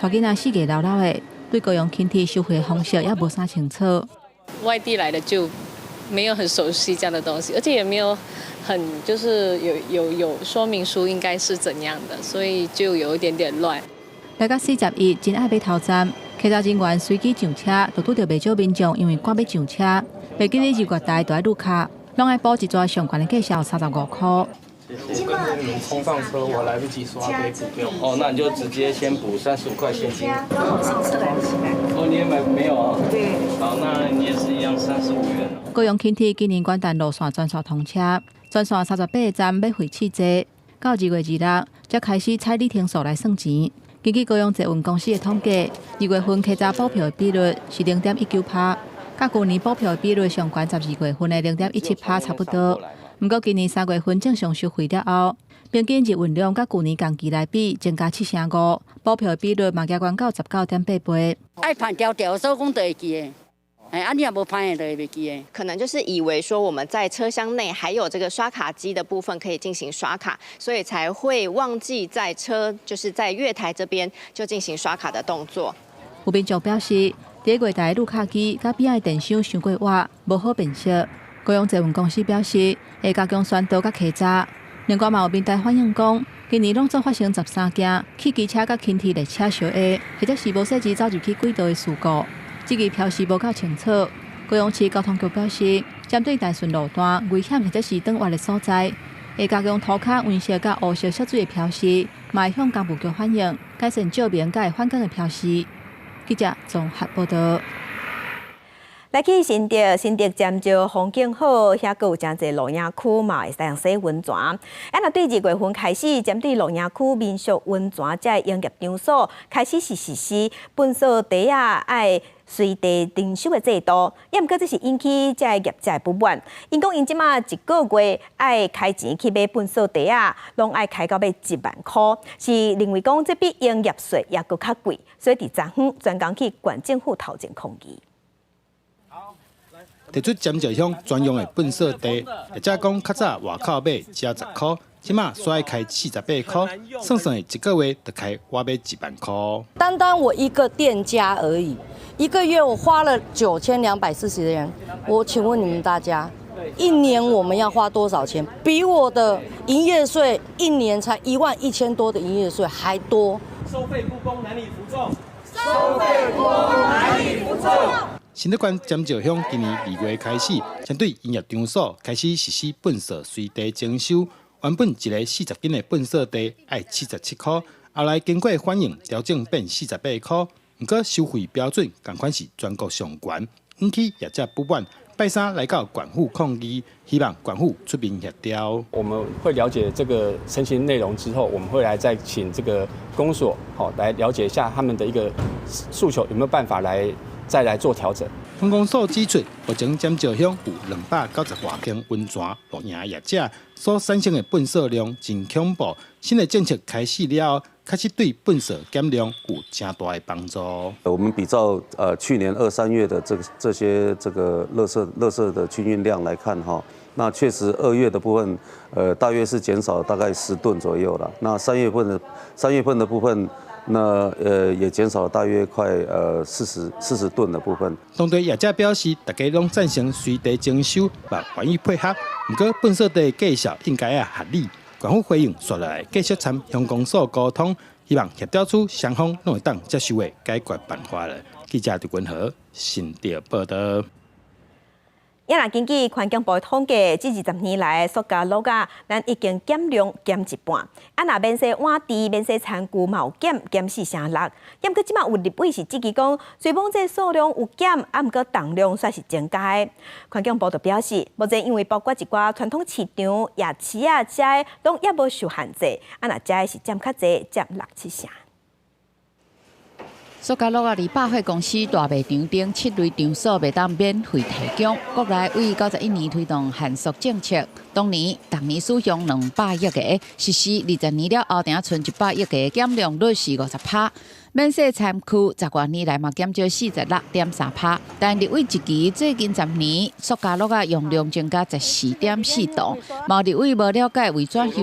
带囡仔4个老老的，对高雄轻铁收费方式也无啥清楚。外地来的就没有很熟悉这样的东西，而且也没有很就是有说明书应该是怎样的，所以就有一点点乱。来到41真爱买头站。客家人员随机上车，就拄到袂少民众因为赶要上车，袂记哩入月台就爱入卡，拢爱补一抓上悬的价小35块。谢谢。你们冲上车，我来不及刷可以补票。那你就直接先补35块现金。那我上车来不及买。你也买没有啊？对。好，那你也是一样35元。高雄轻铁今年元旦路线专线通车，专线38个站要费试坐，到2月26才开始采里程数来算钱。根据高雄捷运公司的统计，2月份客家补票的比率是0.19%，甲去年补票的比率上悬12月份的0.17%差不多。不过今年3月份正常收费了后，平均日运量甲去年同期来比增加7.5%，补票的比率嘛加悬到19.8倍。爱盘条条，所以讲就会记的。你也无拍的袂记的，可能就是以为说我们在车厢内还有这个刷卡机的部分可以进行刷卡，所以才会忘记在就是在月台这边就进行刷卡的动作。有民众表示，第一月台路卡机甲边仔电箱伤过活，无好辨识。高雄捷运公司表示，会加强宣导甲稽查。另外，嘛有民代反映讲，今年拢总发生13件汽机车甲轻铁列车相会，或者是无设置走入去轨道的事故。这个标示无够清楚。高雄市交通局表示，针对大顺路段危险或者是转弯的所在，会加强涂骹温色甲乌色涉水的标示，嘛会向工务局反映，改善照明甲反光的标示。记者综合报道。来去新竹尖石风景好，遐阁有真侪露营区嘛，会使用洗温泉。若对2月份开始，针对露营区民宿温泉这营业场所开始实施本所地爱随地停收的制度。也毋过这是引起这业界不满，因讲因即马1个月爱开钱去买本所地拢爱开到要1万块，是认为讲这比营业税也阁较贵，所以伫昨昏专工去县政府头前抗议。提出尖石乡专用的本所地，或者讲较早外口买只要10块，即马煞要开48块，算算1个月就开我要1万块。单单我一个店家而已，1个月我花了9240元。我请问你们大家，1年我们要花多少钱？比我的营业税1年才11000多的营业税还多。收费不公，难以服众。收费不公，难以服众。新竹县尖石乡今年2月开始，针对营业场所开始实施本所随地征收。原本一个40斤的本所地要77块，后来经过反映调整变48块。不过收费标准同款是全国上悬，引起业者不满。拜三来到管府抗议，希望管府出面协调。我们会了解这个申请内容之后，我们会来再请这个公所来了解一下他们的一个诉求有没有办法再来做调整。分公所指出，目前尖石乡有290多间温泉露营业者所产生的粪扫量真恐怖。新的政策开始了后，开始对粪扫减量有真大的帮助。我们比照去年2、3月的这些垃圾的均运量来看哈，那确实2月的部分大约是减少大概10吨左右了。那3月份的部分。那也减少了大约快40吨的部分。当地业者表示，大家拢赞成随地征收，也愿意配合。不过本所地介绍应该要合理。官府回应说来继续参乡公所沟通，希望协调出双方拢会当接受的解决办法了。记者刘君和新竹报道。也若根据环境部统计，这20年来塑胶垃圾咱已经减量减一半。若免洗碗池、免洗餐具嘛有减4成6。也毋过即马有立委是积极讲，虽讲这数量有减，毋过重量却是增加的。环境部就表示，目前因为包括一寡传统市场、夜市遮拢也无受限制，若遮是占较济，占6-7成。塑胶垃圾伫百货公司大卖场顶7类场所袂当免费提供。国内为91年推动限塑政策，当年使用200亿个，实施20年了后，剩剩100亿个，减量率是50%。免洗餐具10多年来嘛减少46.3%，但立委一期最近10年塑胶垃圾用量增加14.4吨。毛立委无了解为怎样愈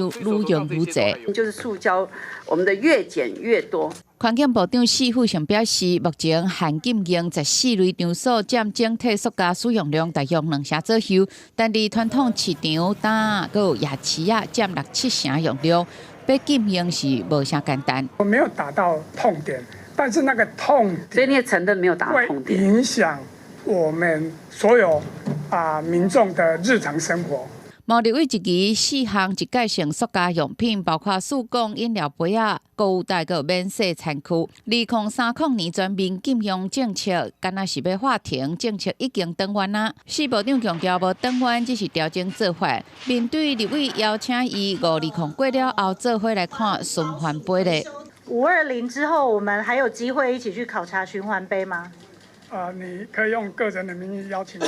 用愈侪，就是塑胶，我们的越减越多。环境部长施富雄表示，目前限禁用14类场所占整体塑胶使用量大约2成左右，但伫传统市场、摊还有夜市占6-7成用量。被禁用是无啥简单。我没有打到痛点，但是那个痛点，所以那个成分没有打到痛点，会影响我们所有民众的日常生活。毛立委一期4项一改性塑胶用品，包括速供饮料杯购物袋个免洗餐具。2030年全面禁用政策，敢若是要法庭政策已经断完啦。施部长强调，无断完只是调整做法。面对立委邀请伊520过了后，做伙来看循环杯的。520之后，我们还有机会一起去考察循环杯吗？你可以用个人的名义邀请我。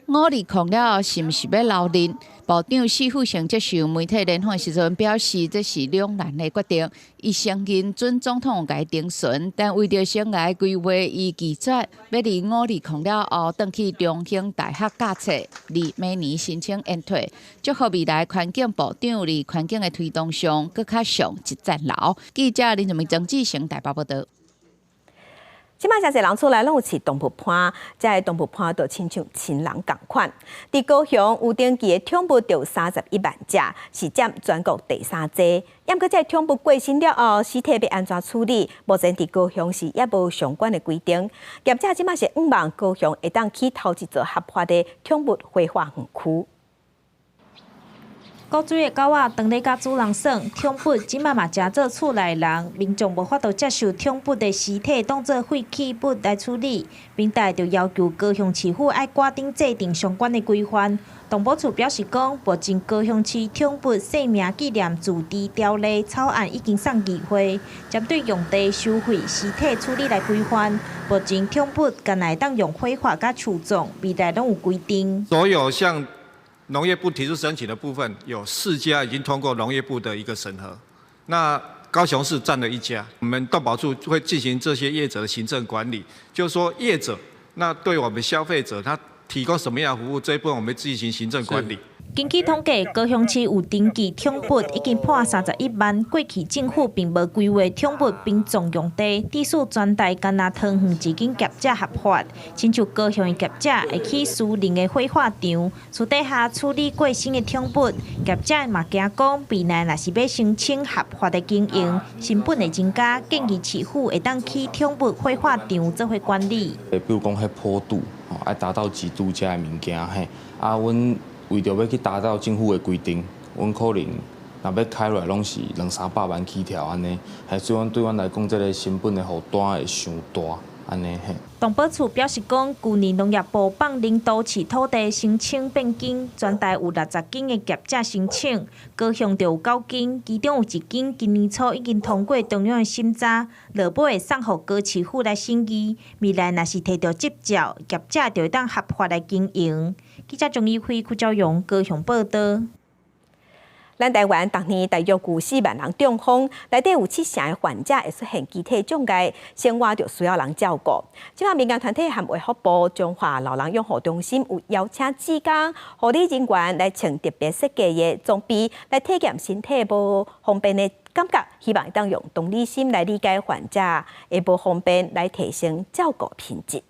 520了后，是毋是要留任？部长施富雄接受媒体联访时阵表示，这是两难的决定。伊承认准总统甲伊定选，但为着生涯规划，伊拒绝要伫520了后，转去中兴大学教册，离明年申请延退。祝福未来环境部长伫环境的推动上，更较上一层楼。记者林俊明、曾志成台北报道。即摆真侪人出来拢有饲动物伴，这动物伴就亲像亲人共款。伫高雄有登记的宠物就31万只，是占全国第3多。要过这宠物过身了后，尸体要安怎处理？目前伫高雄市也无相关的规定。业者即摆是希望高雄会当起头一座合法的宠物火化园区。古水的狗仔当咧甲主人耍，宠物即摆嘛真做厝内人，民众无法度接受宠物的尸体当作废弃物来处理，民代就要求高雄市府爱赶紧制定相关的规范。动保处表示讲，目前高雄市宠物生命纪念自治条例草案已经送议会，针对用地收费、尸体处理来规范。目前宠物敢来当用火化甲处葬，未来拢有规定。所有向农业部提出申请的部分，有4家已经通过农业部的一个审核，那高雄市占了1家。我们动保处会进行这些业者的行政管理，就是说业者那对我们消费者他提供什么样的服务，这一部分我们进行行政管理。根据统计，高雄市有登记宠物已经破31万。过去政府并无规划宠物殡葬用地，只使全台干那汤圆一间业者合法。亲像高雄的业者会去私人的火化场，私底下处理过身的宠物，业者嘛惊讲未来若是要申请合法的经营，成本会增加。建议市府会当去宠物火化场做伙管理。比如讲，迄坡度，爱达到几度这物件嘿，阮。为着要去达到政府的规定，阮可能若要开落来拢是200-300万起跳安尼，所以阮对阮来讲，这个成本的负担会伤大安尼嘿。动保处表示讲，去年农业部帮林都市土地申请变更，全台有60间的业者申请，高雄就有9间，其中有1间今年初已经通过中央的审查，落尾会送予高市府来审议。未来若是摕到执照，业者就会当合法来经营。记者钟义辉、邱昭勇高雄报道。咱台湾逐年大约有4万人中风，内底有7成的患者会出现机体障碍，生活就需要人照顾。即马民间团体和卫福部中华老人养护中心有邀请志工、护理人员来穿特别设计的装备，来体验身体无方便的感觉，希望当用同理心来理解患者的无方便，来提升照顾品质。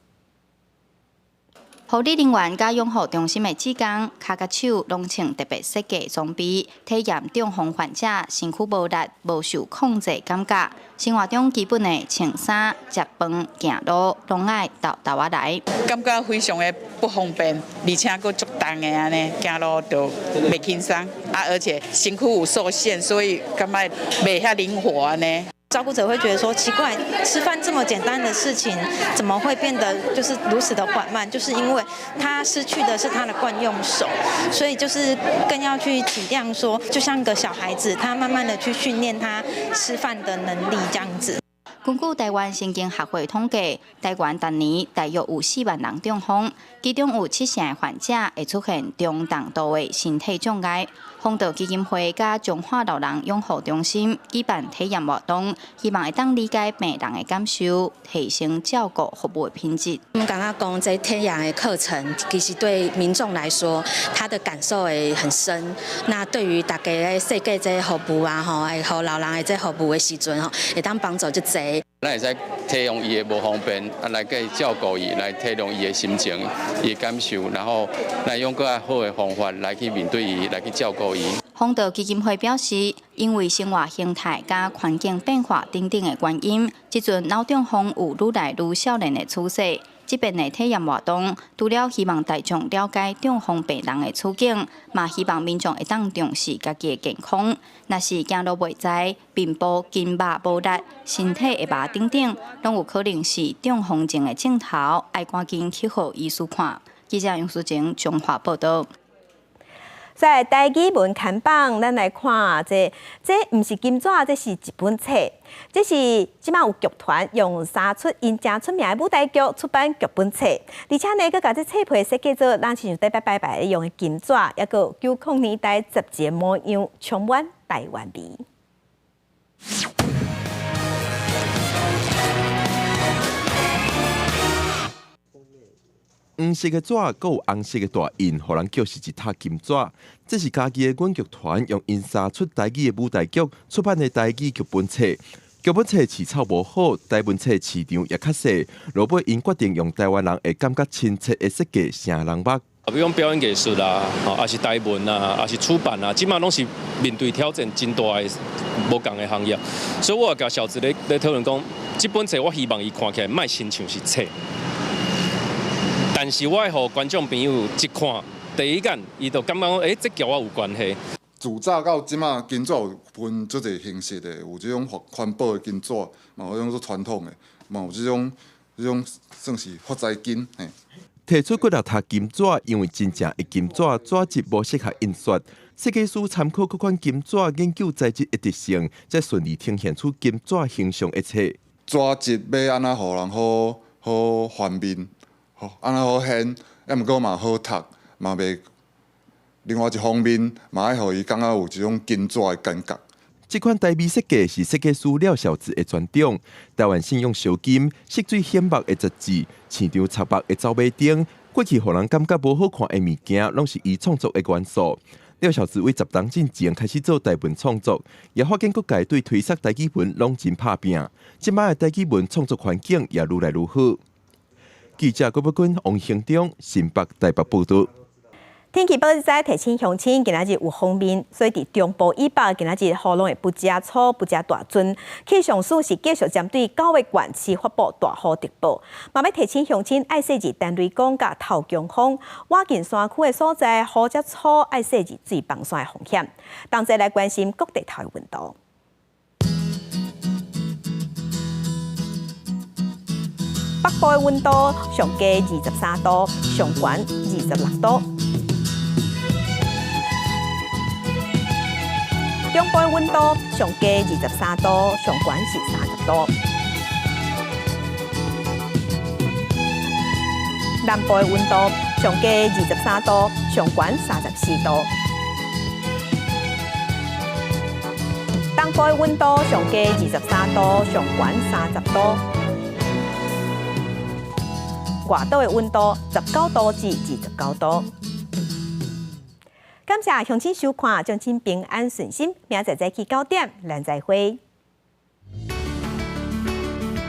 护理人员甲养护中心的志工，脚甲手拢穿特别设计装备，体验中风患者身躯无力、无受控制感觉。生活中基本的穿衫、食饭、行路，拢爱豆啊来。感觉非常的不方便，而且佫足重的安尼，行路就袂轻松，而且身躯有受限，所以感觉袂遐灵活安尼。照顾者会觉得说奇怪，吃饭这么简单的事情，怎么会变得就是如此的缓慢？就是因为他失去的是他的惯用手，所以就是更要去体谅说，就像个小孩子，他慢慢的去训练他吃饭的能力这样子。根据台湾神经学会统计，台湾逐年大约有4万人中风，其中有7成的患者会出现中重度的身体障碍。风道基金会甲中华老人养护中心举办体验活动，希望会当理解病人的感受，提升照顾服务的品质。我们感觉讲这体验的课程，其实对民众来说，他的感受会很深。那对于大家的设计这服务啊，吼，会互老人的这服务的时阵吼，会当帮助就侪。咱会使体谅伊的无方便，来给照顾伊，来体谅伊的心情、伊的感受，然后来用更好的方法来去面对伊，来去照顾伊。风道基金会表示，因为生活形态甲环境变化等等的原因，即阵脑中风有愈来愈少年的趋势。这边的体验活动，除了希望大众了解中风病人的处境，嘛希望民众会当重视家己的健康。若是行路袂在、面部筋肉无力、身体会麻等等，拢有可能是中风症的症头，爱赶紧去互医师看。记者杨淑晴中华报道。在台语文刊榜，咱来看这毋是金纸，这是一本册。这是即马有剧团用3出因正出名的舞台剧出版剧本册，而且呢，佮把这册皮设计做咱亲像在拜拜用的金纸，也佮90年代杂志的模样，充满台湾味。黄色的纸，佮有红色的大印，互人叫是一沓金纸。这是家己的阮剧团用因3出台语的舞台剧出版的台语剧本册。剧本册饲草无好，台本册市场也较小，落尾因决定用台湾人会感觉亲切的设计，成人捌。比如讲表演艺术啦，还是台文啊，还是出版啊，即马拢是面对挑战真大的无共的行业，所以我也甲小子咧讨论讲，这本册我希望伊看起来莫亲像是册，但是我会互观众朋友一看，第一眼伊就感觉讲，这甲我有关系。自早到即马金纸有分足侪形式的，有即种环保的金纸，嘛有种做传统的，嘛有即种算是发财金嘿。提出几条读金纸，因为真正的金纸纸质无适合印刷，设计师参考各款金纸研究材质的特性，才顺利呈现出金纸形象的册。纸质要安那互人好翻面，安那好显，也毋过嘛好读，嘛袂。另外一方面，嘛爱互伊感觉有一种金纸的感觉。这款台美设计是设计师廖小子的专长。台湾信用小金、色水显目的杂志、市场插目的走马灯，过去互人感觉无好看的物件，拢是伊创作的元素。廖小子为10当进前开始做台文创作，也发现各界对推广台语文拢真拍拼。即摆的台语文创作环境也愈来愈好。记者郭伯君、王兴忠、新北、台北报道。天气报在提醒乡亲，今仔日有风面，所以伫中部以北，今仔日雨拢会不加粗、不加大阵。气象署是继续针对9个县市发布大雨特报，嘛要提醒乡亲爱设置单雷公甲透强风，挖近山区的所在，雨较粗，爱设置水防山的风险。同齐来关心各地头的温度。北部的温度上低23度，上悬26度。中部的温度上低23度，上悬是30度。南部的温度上低23度，上悬34度。东部的温度上低23度，上悬30度。外岛的温度19度至29度。感谢乡亲收看，乡亲平安顺心，明仔载起9点，咱再会。